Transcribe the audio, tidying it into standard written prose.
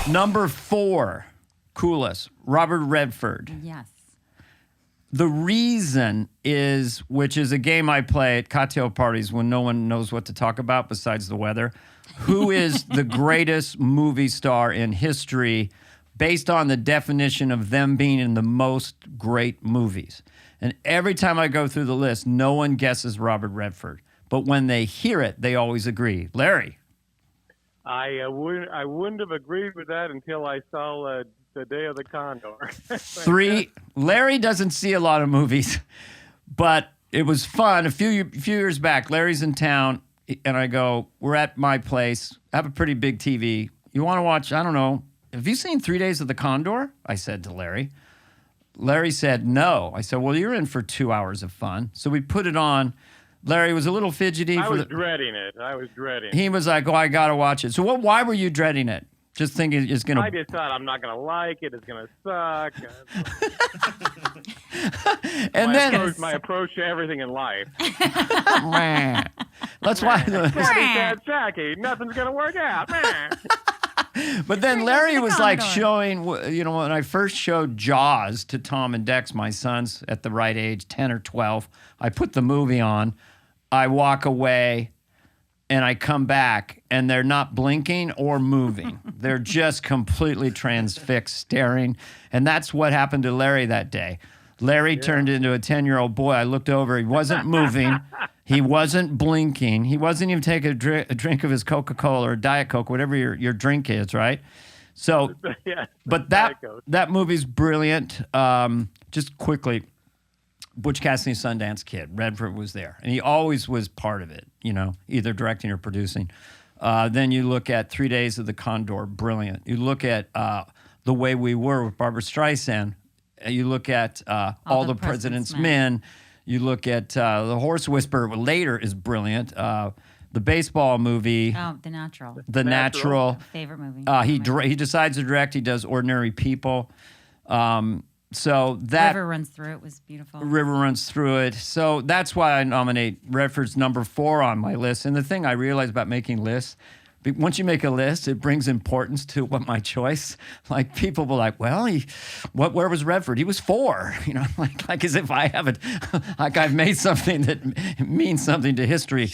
Number 4, coolest, Robert Redford. Yes. The reason is, which is a game I play at cocktail parties when no one knows what to talk about besides the weather. Who is the greatest movie star in history based on the definition of them being in the most great movies? And every time I go through the list, no one guesses Robert Redford. But when they hear it, they always agree. Larry. I wouldn't have agreed with that until I saw the Day of the Condor. 3. Larry doesn't see a lot of movies, but it was fun. A few years back, Larry's in town, and I go, we're at my place. I have a pretty big TV. You want to watch, I don't know, have you seen 3 Days of the Condor? I said to Larry. Larry said, no. I said, well, you're in for 2 hours of fun. So we put it on. Larry was a little fidgety. I was dreading it. He was like, oh, I got to watch it. So why were you dreading it? Just thinking it's going to... I just thought I'm not going to like it. It's going to suck. And my approach to everything in life. That's why... Jackie, nothing's going to work out. But then Larry was like showing, you know, when I first showed Jaws to Tom and Dex, my sons at the right age, 10 or 12, I put the movie on, I walk away, and I come back, and they're not blinking or moving. They're just completely transfixed, staring. And that's what happened to Larry that day. Larry turned into a 10-year-old boy. I looked over. He wasn't moving. He wasn't blinking. He wasn't even taking a drink of his Coca-Cola or Diet Coke, whatever your drink is, right? So, but that movie's brilliant. Just quickly, Butch Cassidy Sundance Kid. Redford was there, and he always was part of it, you know, either directing or producing. Then you look at 3 Days of the Condor, brilliant. You look at The Way We Were with Barbra Streisand. You look at All the President's Men. You look at The Horse Whisperer later is brilliant. The baseball movie. Oh, The Natural. The Natural. Favorite movie. He decides to direct. He does Ordinary People. So that River Runs Through It was beautiful. River Runs Through It. So that's why I nominate Redford's number 4 on my list. And the thing I realized about making lists, once you make a list, it brings importance to what my choice. Like people will like, well, where was Redford? He was 4. You know, like as if I have it, like I've made something that means something to history.